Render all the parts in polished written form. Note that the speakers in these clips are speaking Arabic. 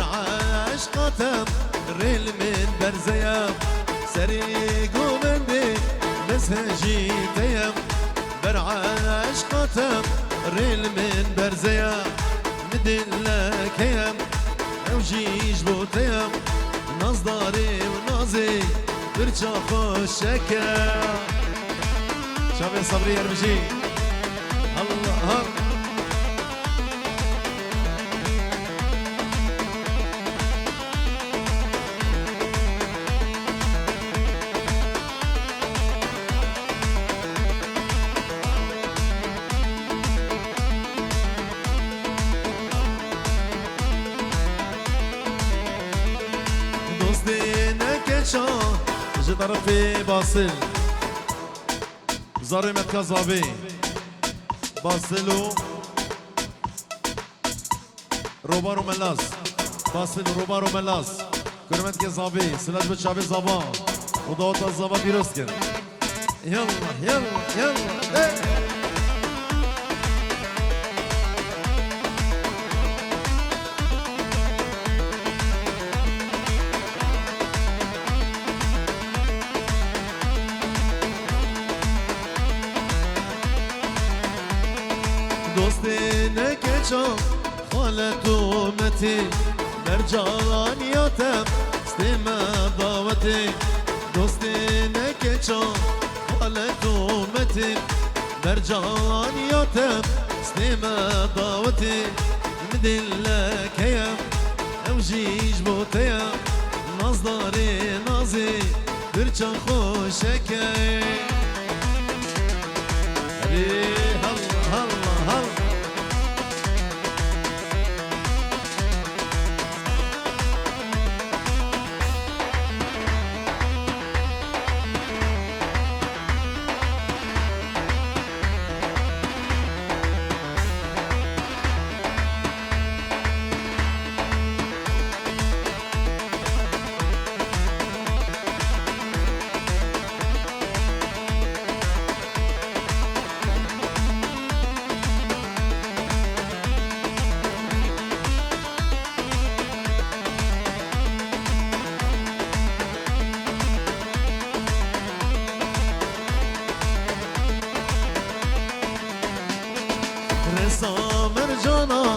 عشقاتم ريل من برزيام سريقو مندي مسهجي تيم عشقاتم ريل من برزيام مدلك يم اوجيج بوتيم نصداري ونازي برجا خوشكا شافي صبري يرمشي الله جي طرفي باصل زاري متكزابي باصلو روبارو ملاس باصل روبارو ملاس كرمت كزابي سلاج بتشابي زبان ودوت الزبا بيروسكن يلا يلا يلا خالتو متي مرجانياتم استمع دعوتي دوستي نكشو خالتو متي مرجانياتم استمع دعوتي مدلك يا اوجيج بوتيا نصداري نازي برشا خوشكي هلا هلا هلا مرجانا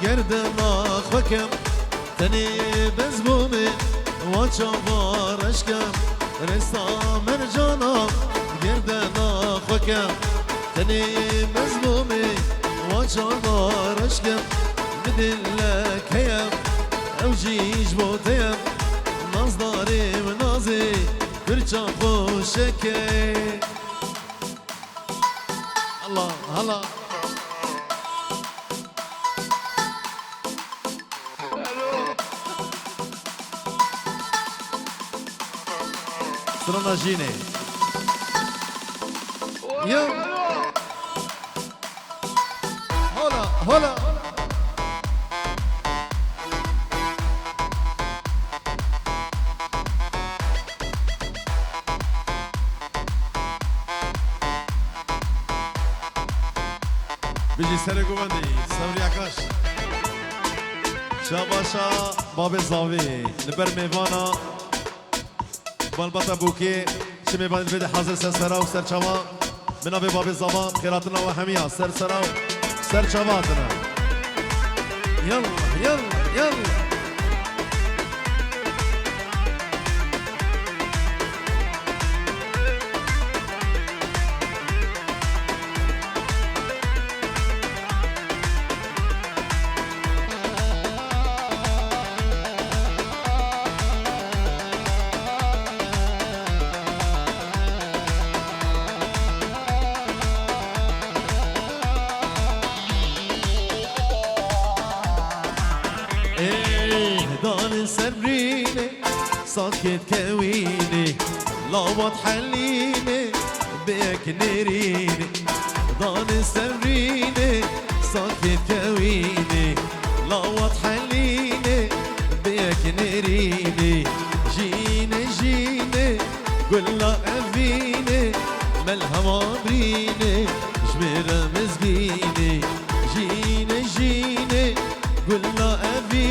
گردم آخوکم تنی بزبومی واچا بارشکم رسا مرجانا گردم آخوکم تنی بزبومی واچا بارشکم بدلک هیم اوجیج بوتیم نازداری و نازی برچا خوشکی الله الله Strona Gini. Hola, hola. Bizi sere güvendi, sabri yaklaş. Şabaşa, Babi Zavi, Liber Mevana. بالبطة بوكي شمي بعد الفيديو حاضر سرسرة وسر شوا من أبي باب الزبان خيراتنا وحمية سرسرة وسر شواتنا يلا يلا يلا سريني ساكت كويني لابد حليني بيك نريني ضان سريني ساكت كويني لابد حليني بيك نريني جيني جيني قلنا أفيني ملها مابريني جميرة مزقيني جيني جيني قلنا أفيني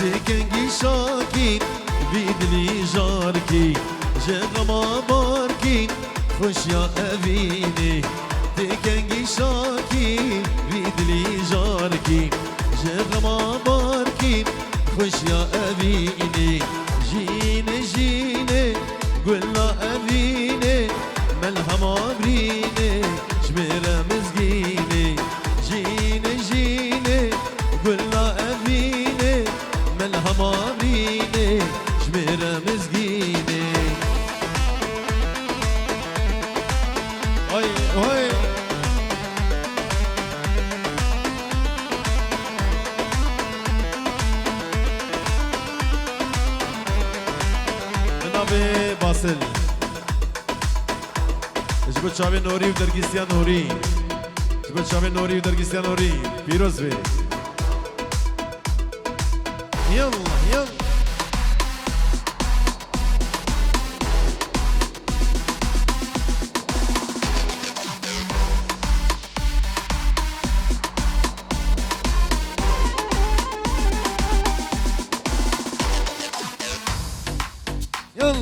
تکنگی شاکی بیدلی جارکی جغما بارکی خوشیا اوینی تکنگی شاکی بیدلی جارکی جغما بارکی خوشیا اوینی جینه جینه گلا اوینه ملهم آبرینه جميرة مزقيني جيني جيني قلنا أبيني ملها ماريني جميرة مزقيني هاي هاي نبي باسل جبت شعبي نوري ودرقيستيان نوري جبت شعبي نوري ودرقيستيان نوري بيروز بي يلا يلا يلا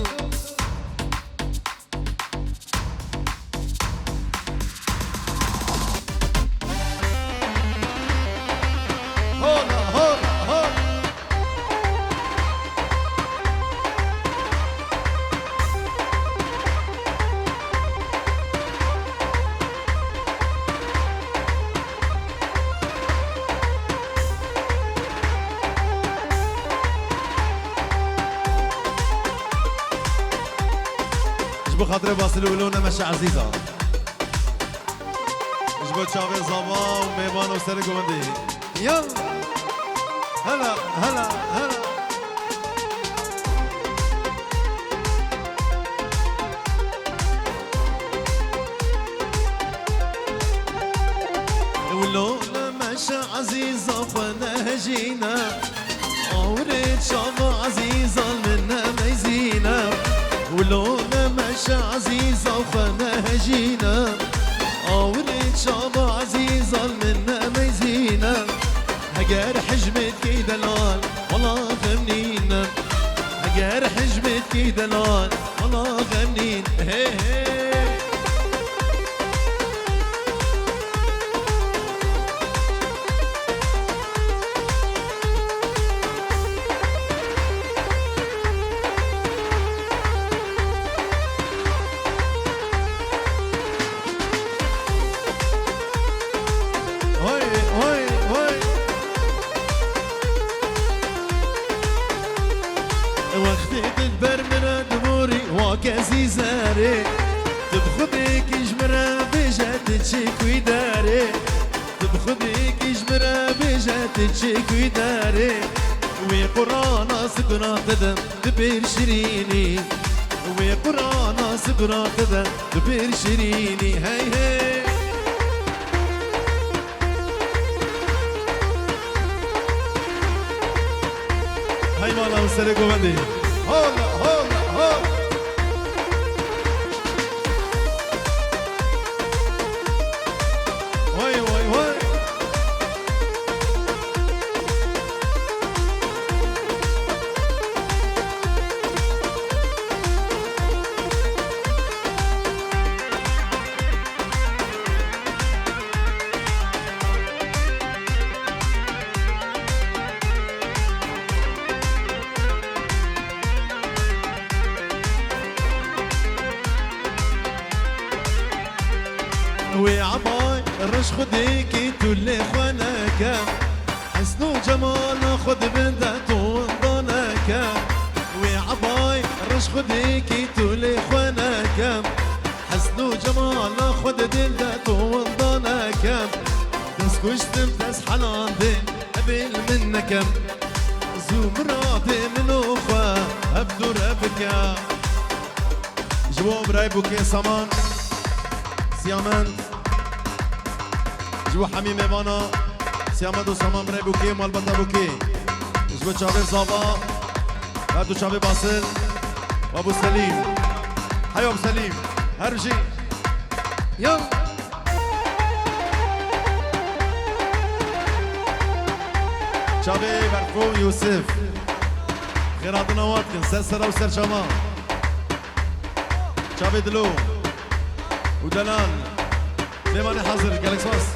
بخاطر باصل ولونا مشى عزيزة جبت شعبي الزبا وميمان وسرق ومندي يلا هلا هلا هلا ولونا مشى عزيزة فنهجينا وريت شعب عزيزة منا ميزينا ولونا مشى عزيزة وفنهجينا وريت شعب عزيزة منا ميزينا هجار حجمت كي دلال والله غمنينا هجار حجمت كي دلال والله غمنين هي هي كاسي زاري تبخدك جمرة بجات تشيكوي داري تبخدك جمرة بجات تشيكوي داري وي قرانا سقرا تدم دبير شريني وي قرانا سقرا تدم دبير شريني هاي هاي هاي مالا وسرقو بندي هولا هولا هولا وعباي الرش خديكي تولي خواناكا حسنو جمال خد بندات وانضاناكا وعباي الرش خديكي تولي خواناكا حسنو جمال خد بندات وانضاناكا تسكشتم تسحلان دي قبل منكم زمراتي من اخوة ابدو ربكا جواب رايبوكي سامان سيامان جو حميم ايوانا سيامد و سامان برای بوكي مال بنده بوكي جو شعبي زابا هادو شعبي باسل و ابو سليم حيو ابو سليم هرجي يلا شابي برفو يوسف خيراتنا واتكن سلسلة وسر شما شابي دلو ودلال ليماني حاضر جالكس باس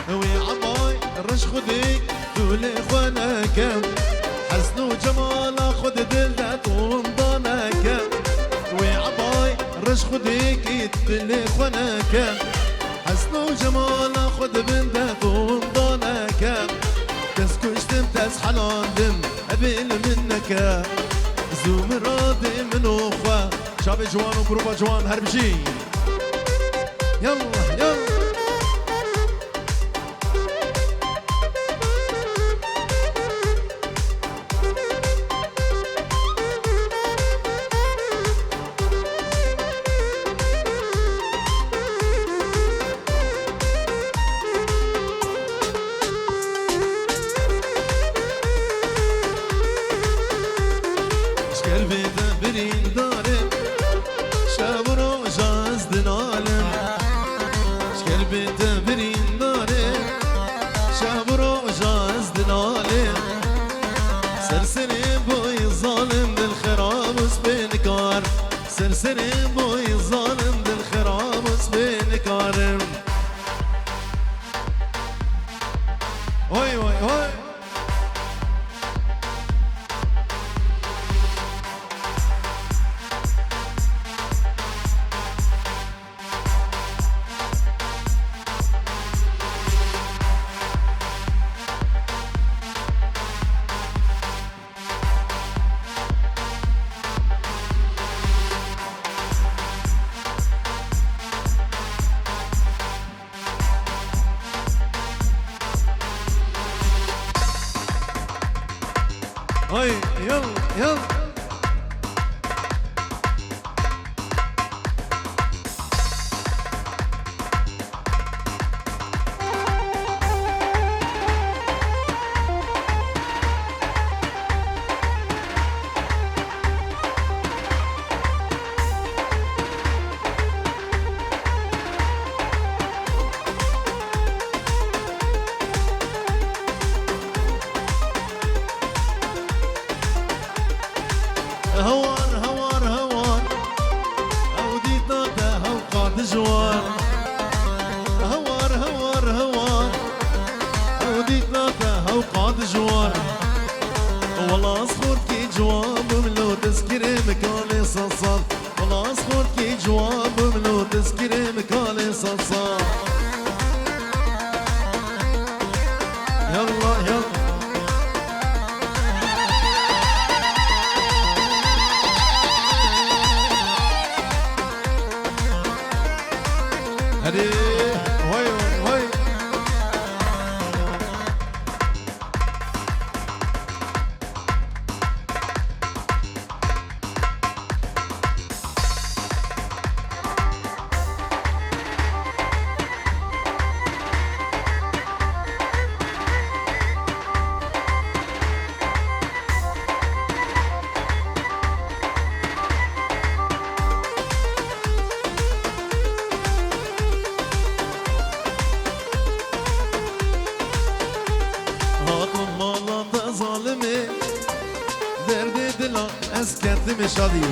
وي عماي الرش خديك دولي خوانك حسن وجمال خد دلدات وانضانك وي عماي الرش خديك دولي خوانك حسن وجمال خد بندات وانضانك تسكشتم تسحلاندم أبيل منك زوم راضي من أخوة شابي جوان وبروبا جوان هربجي يلا يلا سرسري بوي ظالم بالخرامس بين كارم هوي هوي هوي هاي يلا يلا هوار هوار هوار أودي طاطا هوقات جوار هوار هوار هوار أودي طاطا هوقات جوار والله أصخور كي جواب ملو تسكري مكالي صصار والله أصخور كي جواب ملو تسكري مكالي صصار يلا يلا هدي هوي هوي دردي دلا اسكتم شادي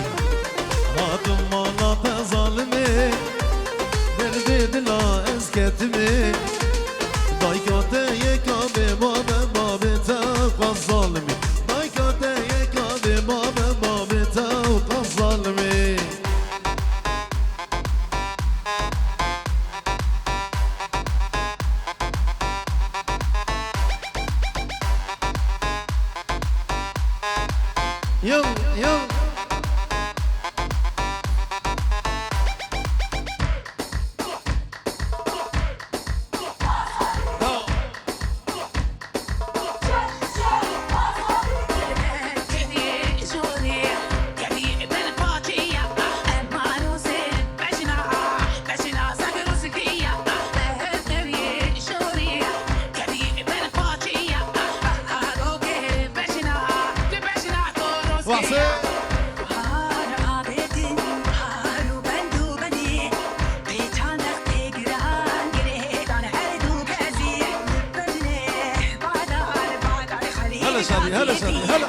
هاتم مالا ظالمي دردي دلا اسكتم دايكاته يكابي بابا بابي تاقى الظالمي دايكاته يكابي بابا بابي تاقى الظالمي يلا يلا هلا شادي هلا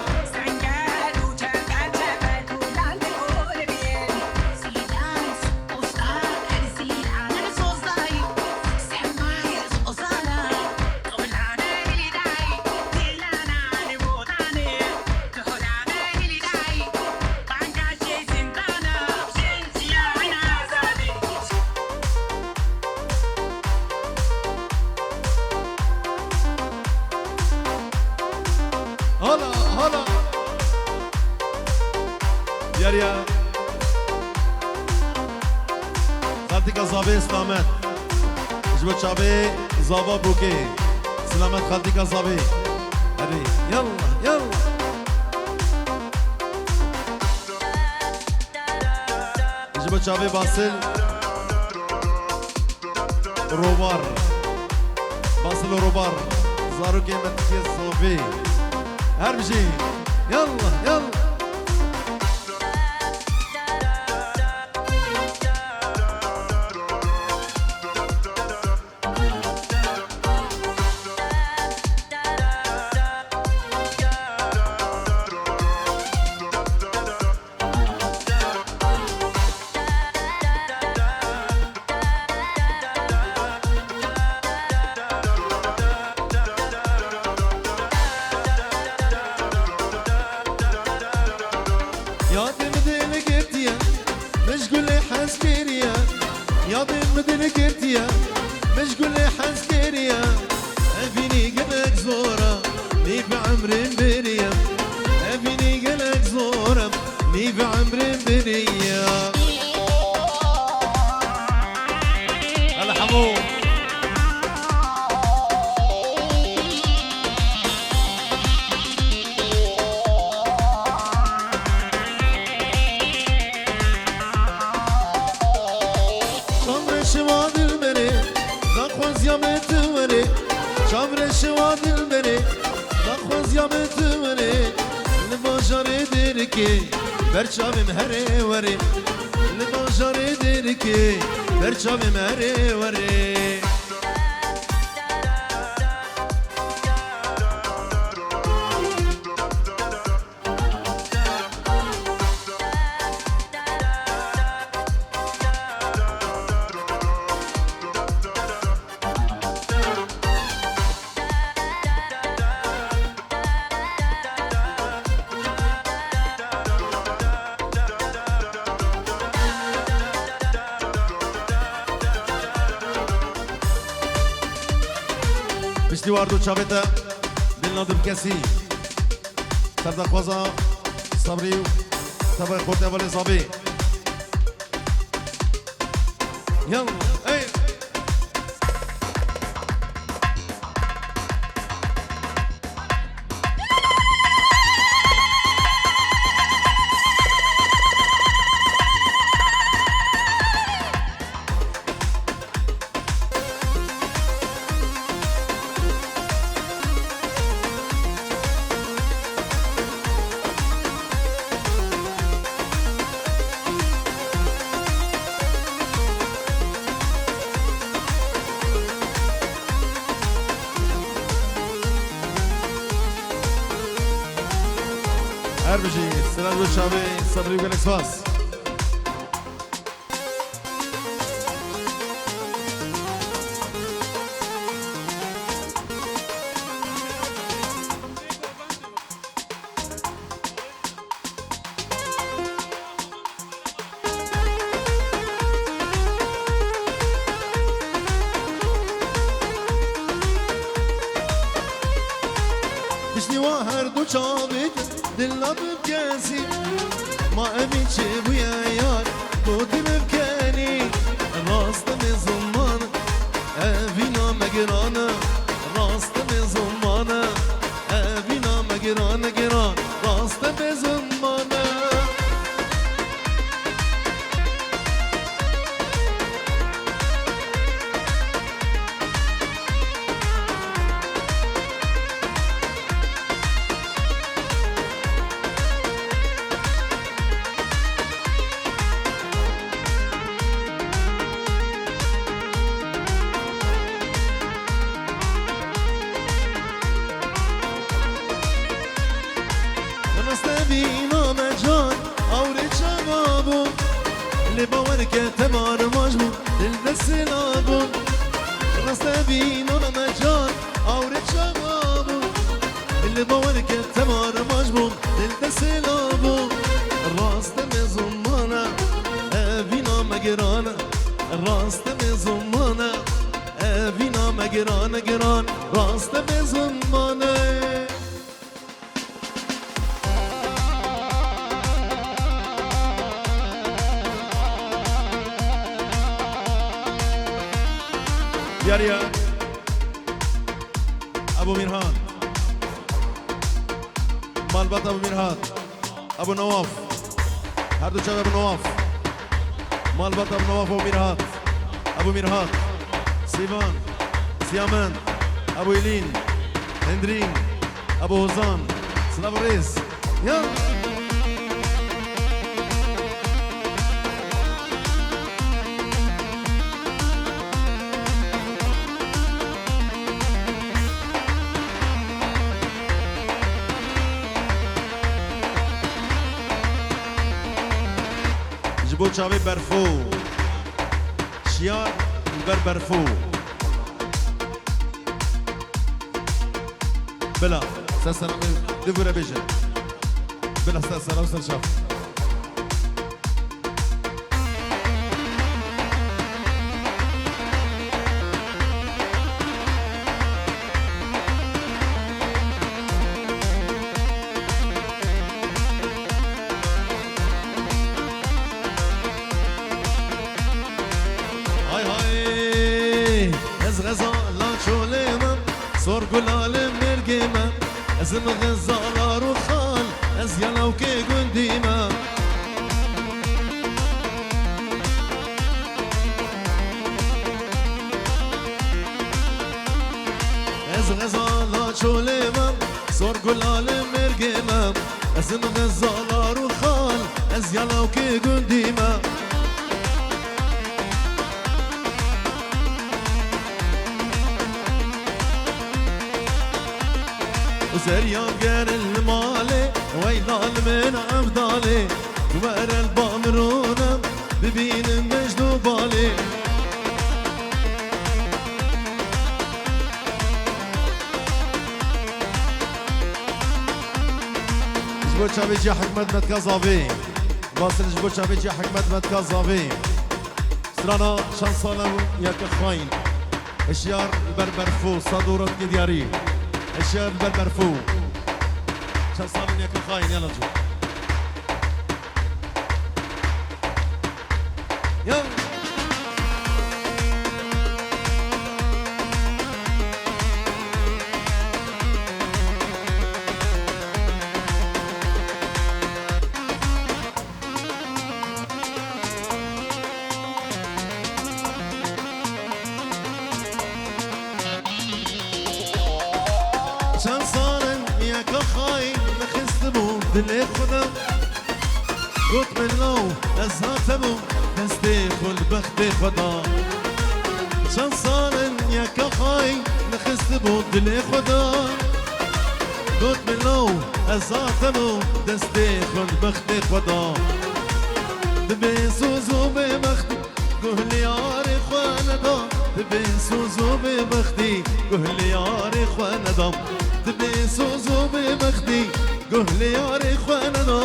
هلا هلا ياريا خالتك زابي سلامت جبت شابي زابا بوكي سلامت خالتك زابي هذي يلا يلا جبت شابي باسل روبار باسل روبار زارو كيمت كيس صوفي هربجي يلا يلا برچاویم هره وره لباجاره درکی برچاویم هره وره پشتی واردو چاویتا دلنا دم کسی سردا خوازا صبری و طبق خورد اول صابی یلا ای هربجي سلام الشعبي صبري وقال اكسباس بشني واهر دو شعبي دلنا بكاسي ما أبي شي ويا يار توتي بكاني راست من زمان أبينا مجرانا راست من زمان أبينا مجرانا جران راست من زمان اللي باورك تمار مجموع للناس لابو راست بين ولا مجال أورد شبابو اللي باورك تمار مجموع للناس لابو راست مزمانة أبينا مجرانا راست مزمانة أبينا مجرانا جران راست مزمانة ياريا ابو ميرهان مالبات ابو ميرهان ابو نواف هر دو شباب ابو نواف مالبات ابو نواف ابو ميرهان سيفان سيامان ابو إيلين هندرين ابو هزان سلام الرئيس يلا جبو شابي برفو شيار برفو بلا سلسلة دفورة بيجن بلا سلسلة وصل شاف صور قلال مرقيمة أزم غزالة وخال أزيالا وكي قنديمة أز غزالة شوليمة صور قلال مرقيمة أزم غزالة وخال أزيالا وكي قنديمة وزريان غير المالي ويلال من أفضالي وار البامرونة ببين مجنو بالي جبو شابيجي حكمت متكازافي واصل جبو شابيجي حكمت متكازافي سرانا شانسانا ياك خاين اشيار البربرفو صدورة دياري الشاب بالبرفو شان صار ياك خاين يلا جو يلا شان صارن ياك خاين نخست بو دلي خدم قلت من لو ازهات بو دستي خل بختي خدا شان صارن ياك خاين نخست بو دلي خدا قلت من لو ازهات بو دستي خل بختي خدا دبي سوزو بمختي قهلي ياري خوانا دا دبي سوزو بمختي قهلي ياري خوانا دا دبي سوزو بمختي قهلي ياري خوانا دا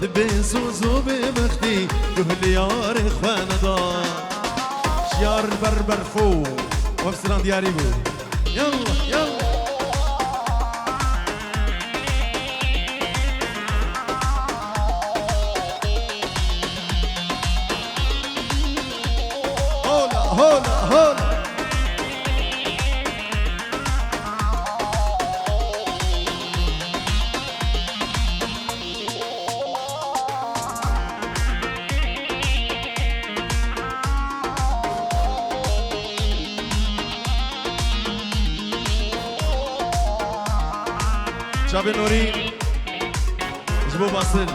دبي سوزو بمختي قهلي ياري خوانا دا شيار البربرفو وفسران دياري بو يلا يلا هولا هولا شابي نوري جبو باسل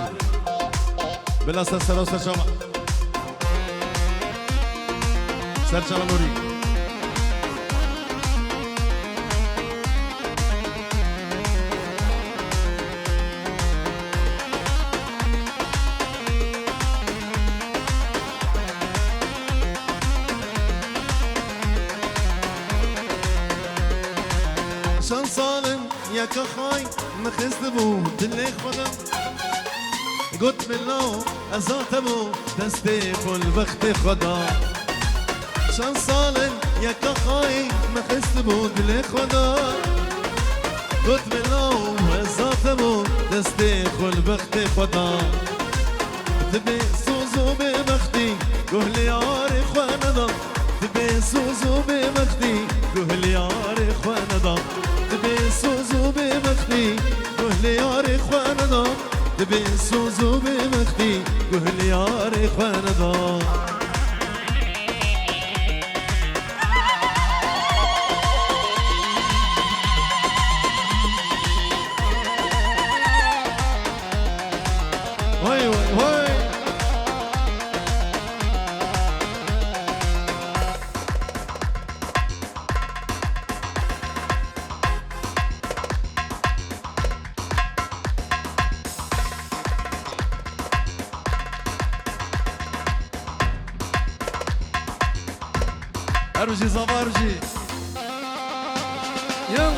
بلا سلسلة وسرشامة سرشامة نوري سالم يا كخاي مخست بو دلي خدم قلت بالله ازات بو دستي كل بخت خدا شان سالم يا كخاي مخست بو دلي خدا قلت بالله ازات بو دستي كل بخت خدا تبي سوزو ببختي قهلي ياري خوانا دا تبي سوزو ببختي قهلي ياري خوانا دا تبي سوزو ببختي قهلي ياري خوانا دا تبي سوزو ببختي قهلي ياري خوانا دا وي وي وي ارجي صبا ارجي يلا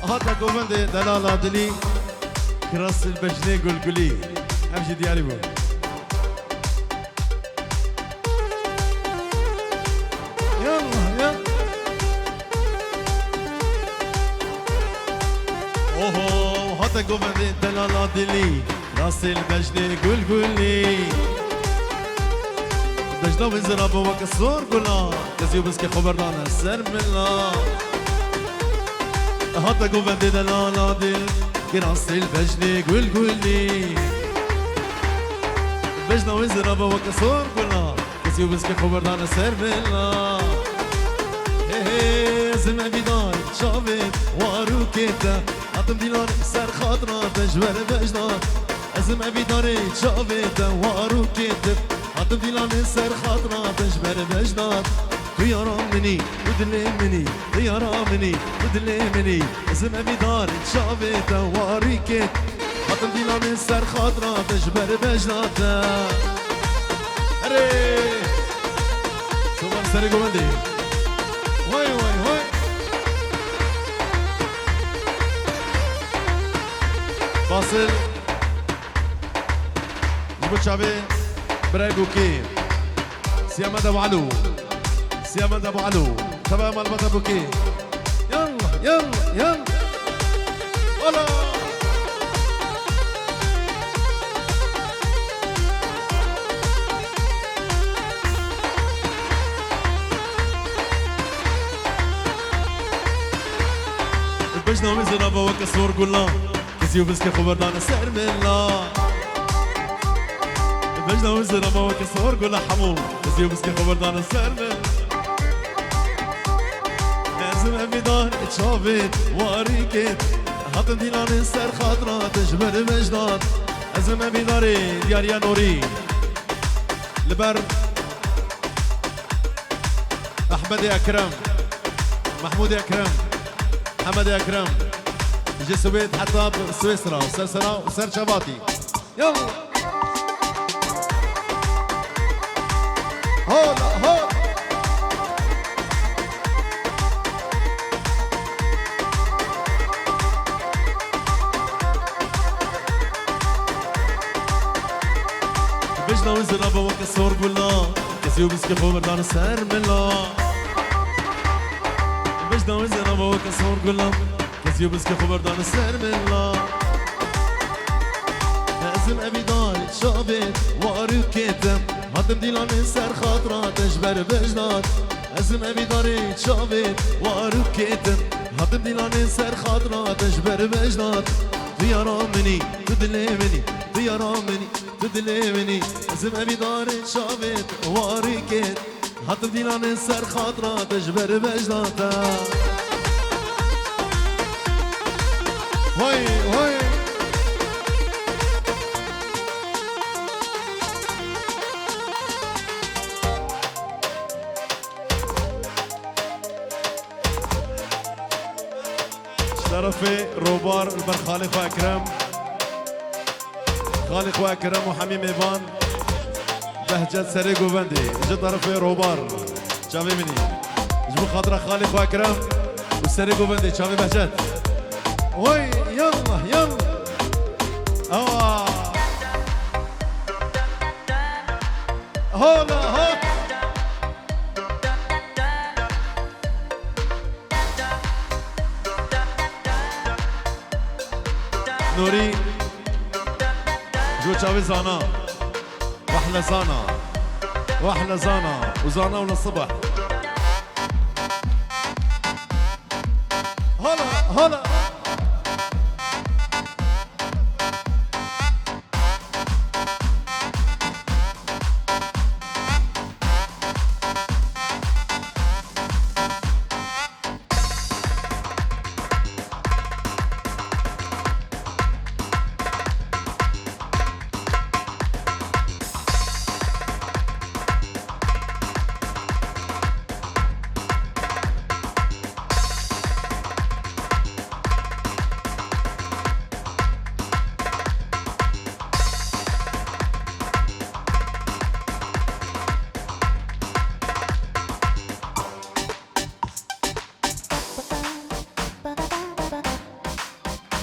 هذا قومند دلالة دلي كراس البجني قلقلي امشي ديالي بو يلا يلا اوه هذا قومند دلالة دلي كراس البجني قلقلي بجنا وزرابو وكسور قلا كزيو بسكي خبردان السر من الله هذا قومند دلالة دل كراس البجني قلقلي بجنا وزرابو وكسور قلا كزيو بسكي خبردان السر من الله زمن بيدار شافت واروكيتا عطم دينار سر خاطرة تجبر بجنار زمن بيدار شافت واروكيتا عطم دينار سر خاطرة تجبر بجنار يا رامني ودلي مني يا رامني ودلي مني زمن بيدار شافت واروكيت عطم دينار سر خاطرة تجبر بجنار اري سوبر سري قومندي وي وي وي فاصل يقول شعبي براي بوكي سيامد ابو علو سيامد ابو علو تمام البطل بوكي يلا يلا يلا ولا بجنا وزرابا وكسور قلا كزيو بسكي خبردان السعر من الله بجنا وزرابا وكسور قلا حمو كزيو بسكي خبردان السعر من لازم اميدان اتشافت واريكت هاتم دينان السر خاطرة تجبر مجدان لازم اميداري ديار يا نوري لبر احمد اكرم محمود اكرم محمد اكرم يجي سويت حتى سويسرا وسرسرا وسر شباطي يلا هولا هولا بجنا وزرابا وكسور قلنا كسيو بسكي خبردان السر من الله بجنا وزرابا وكسور قلنا كسيو بسكي خبردان السر من الله لازم ابي دار شابت واروكيتم هاتم ديلان السر خاطرة تجبر بجنات لازم ابي دار شابت واروكيتم هاتم ديلان السر خاطرة تجبر بجنات يا رامني تدلي مني يا رامني تدلي مني لازم ابي دار شابت واروكيت هاتم ديلان السر خاطرة تجبر بجناتا وي وي روبار البر خالق وأكرم خالق وأكرم وحميم إيفان بهجت سري قوبندي جد طرف روبار شافي مني جبو خاطر خالق وأكرم والسري قوبندي شافي بهجت وي يلا يلا أوا هولا هولا نوري جو شافي زانا واحلى زانا واحلى زانا وزانا وللصبح هلا هلا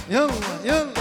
يلا يلا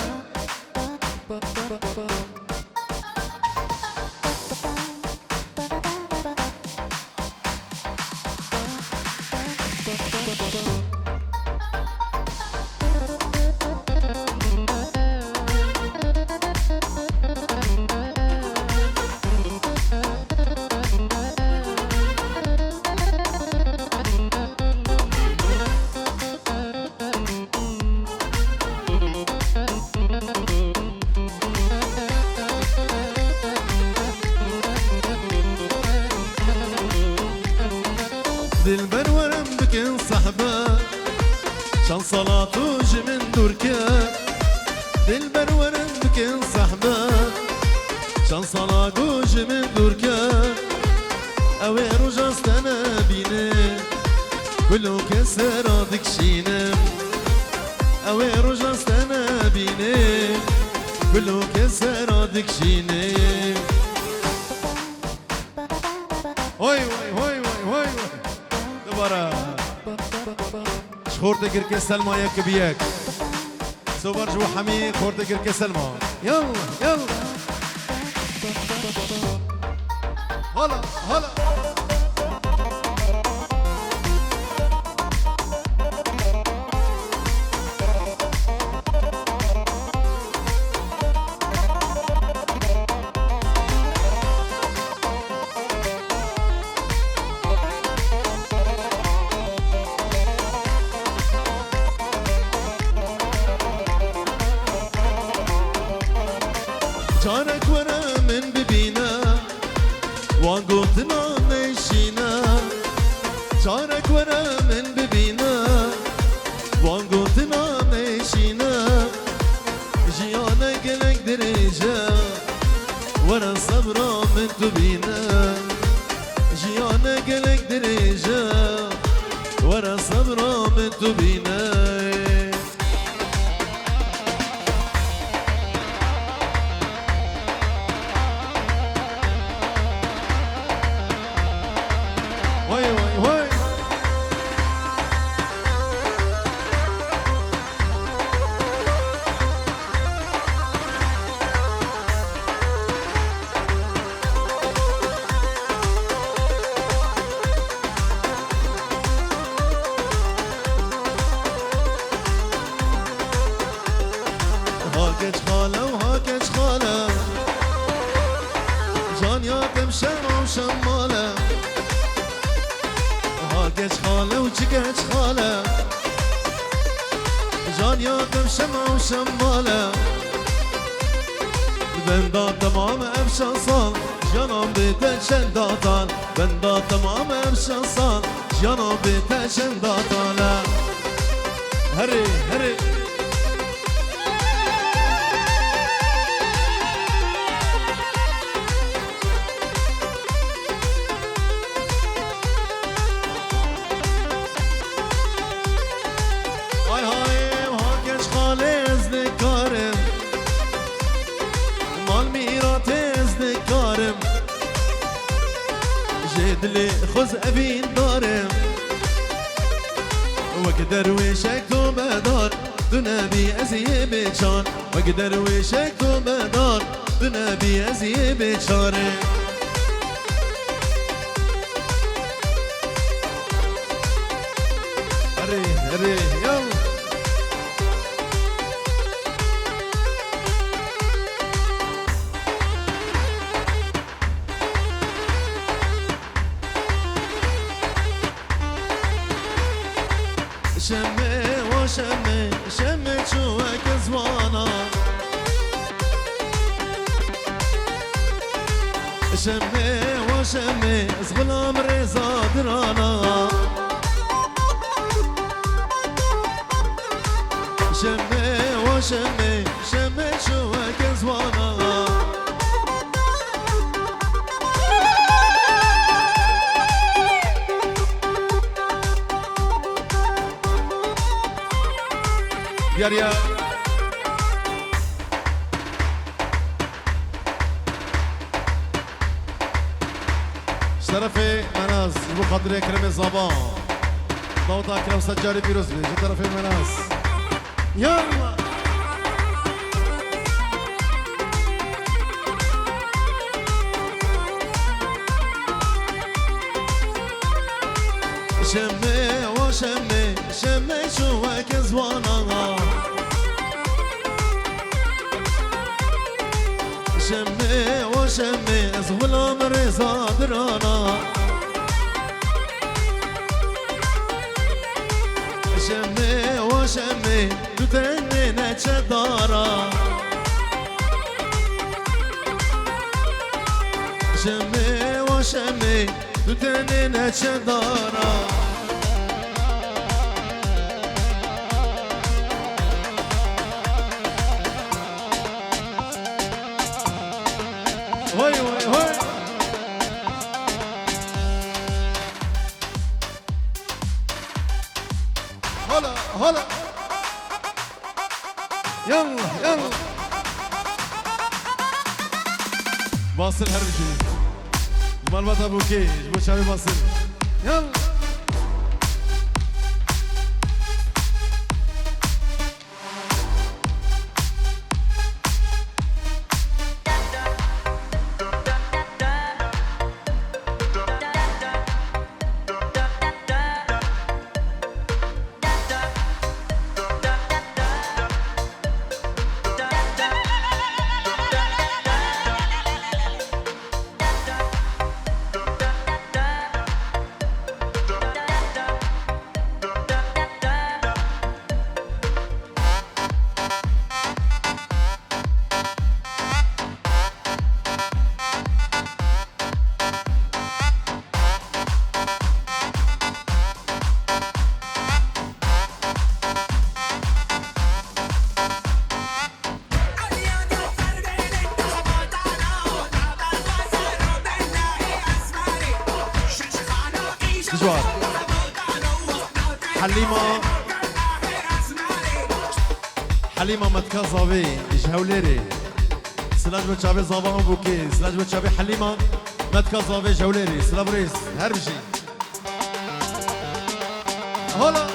دلبر ورم بكن صحبه شان صلاته جمن دركه دلبر ورم بكن صحبه شان صلاته جمن دركه اوي رجاستنا بينه كلو كسر دكشينم اوي رجاستنا بينه كلو كسر دكشينم هوي هوي هوي هوي دوباره خورد گرک سلما یک بیک صبر جو حمی خورد گرک سلما يلا يلا هلا هلا جارك ورا من ببينا وانقوتنا نشينا جارك ورا من ببينا وانقوتنا نشينا جيانا قلق درجة ورا صبرا من تبينا جيانا قلق درجة ورا صبرا من تبينا هاكج خالة وهاكج خالة جان ياتم شمع وشمالة هاكج خالة وجكج خالة جان ياتم شمع وشمالة بندا تمام افشان صال جانم بتشن داتان بندا تمام افشان صال جانم بتشن داتانا هري هري هاي هاي وهاكج خالة دلي خذ أبين دارم وقدر وشك تو بدار دنبي أزي بشان وقدر وشك تو بدار دنبي أزي بشان هري هري يلا شمي وشمي شمي شوك زوانا شمي وشمي زغلام رزا درانا شمي وشمي شمي شوك زوانا ياريا شرفي مناس بو خاطر اكرم الزبان ضوط اكرم سجاري بيروز بي طرفي مناس يلا شمي وشمي شمي شوك زوانا شمي وشمي زغلام رزا درانا شمي وشمي تتنين تشدارا شمي وشمي تتنين تشدارا هوي هوي هوي هلا هلا يلا يلا باصل هرجي جمال بطا بوكي جبو شابي باصل يلا جوار حليمة حليمة متكازافي جهوليري سلاج بتشابي زافان بوكي سلاج بتشابي حليمة متكازافي جهوليري سلابريس هربشي هلا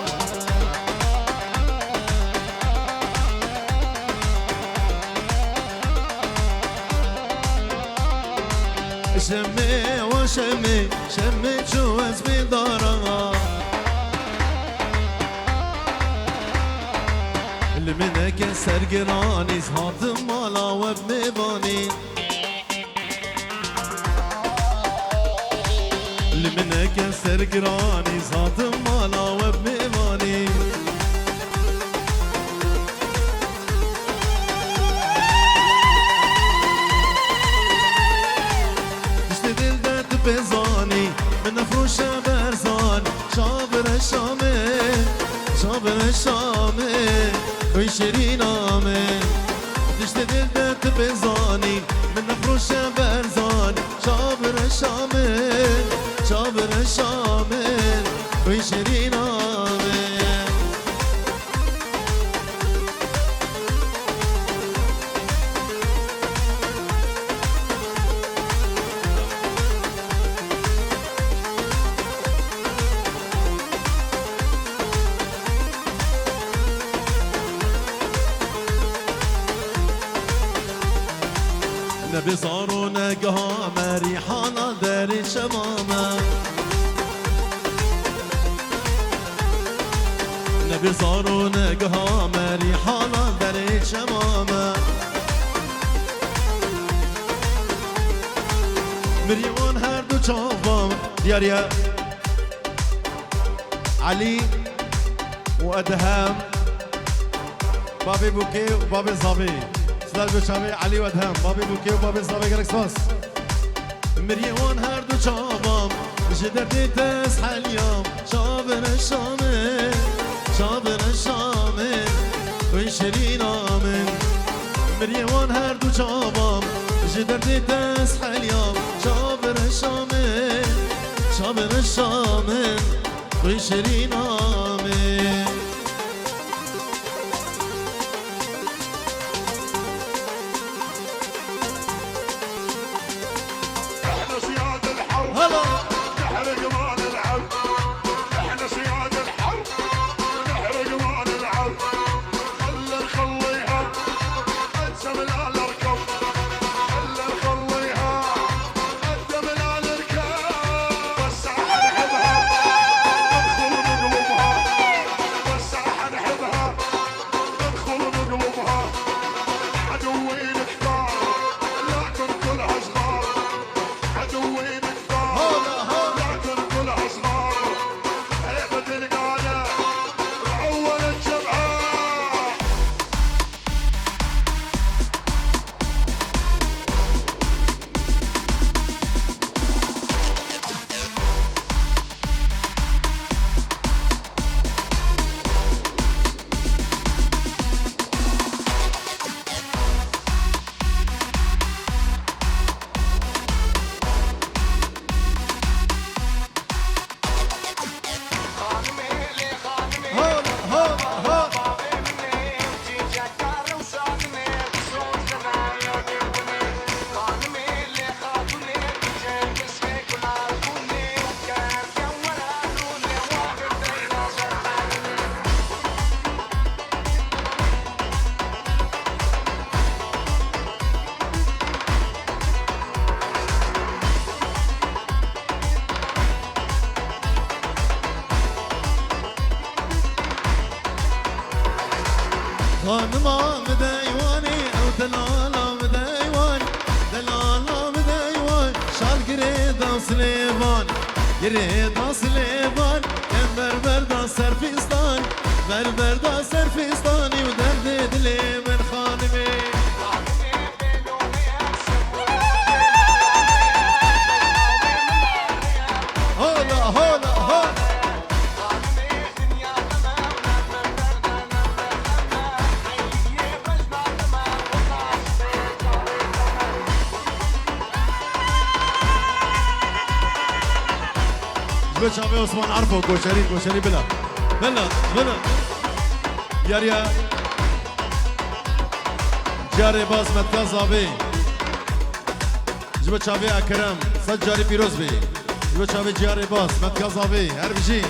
شمي وشمي شمي شو اسمي دارا اللي منك سرقراني زهات مالا وبميباني اللي منك سرقراني زهات مالا وبميباني بزاني من افروش برزان شابر الشامي شابر الشامي خوي شيرين آمي تشتي دلدت بزاني من افروش برزان شابر الشامي شابر الشامي خوي شيرين آمي نبي صاروا نقها ريحانة داري شمامة نبي صاروا نقها ريحانة داري شمامة مريون هردو شافام دياريا علي وأدهام بابي بوكي وبابي صابي سلال بشامي علي وأدهام بابي بوكي وبابي صابي قالك سباس مريون هردو شافام جدرتي تسحى اليوم شابر الشامي شابر الشامي ويشرينا من مريون هردو شافام جدرتي تسحى اليوم شابر الشامي شابر الشامي ويشرينا من احنا صياد الحرب هلا نحرق ما نلعب احنا صياد الحرب نحرق ما نلعب خلى نخليها اجسم لا نركب خلى نخليها قدم لا نركب والساحه نحبها ندخل بقلوبها والساحه نحبها ندخل بقلوبها عدوين كثار لكن كلها صغار عدوين كثار لكن كلها صغار هيبة القادة أول الجبهة خانما مدايواني او دلالا مدايواني دلالا مدايواني شال قريدا سليمان قريدا سليمان كان بربردا سرفيستاني بربردا سرفيستاني ودرد دلي من خانمي هولا هولا هولا بشامي عثمان عرفه كوشري بلا ياريا جاري باز متكازابي جبت شابي اكرم سجاري بيروز بي جبت شابي جاري باز متكازابي هربجي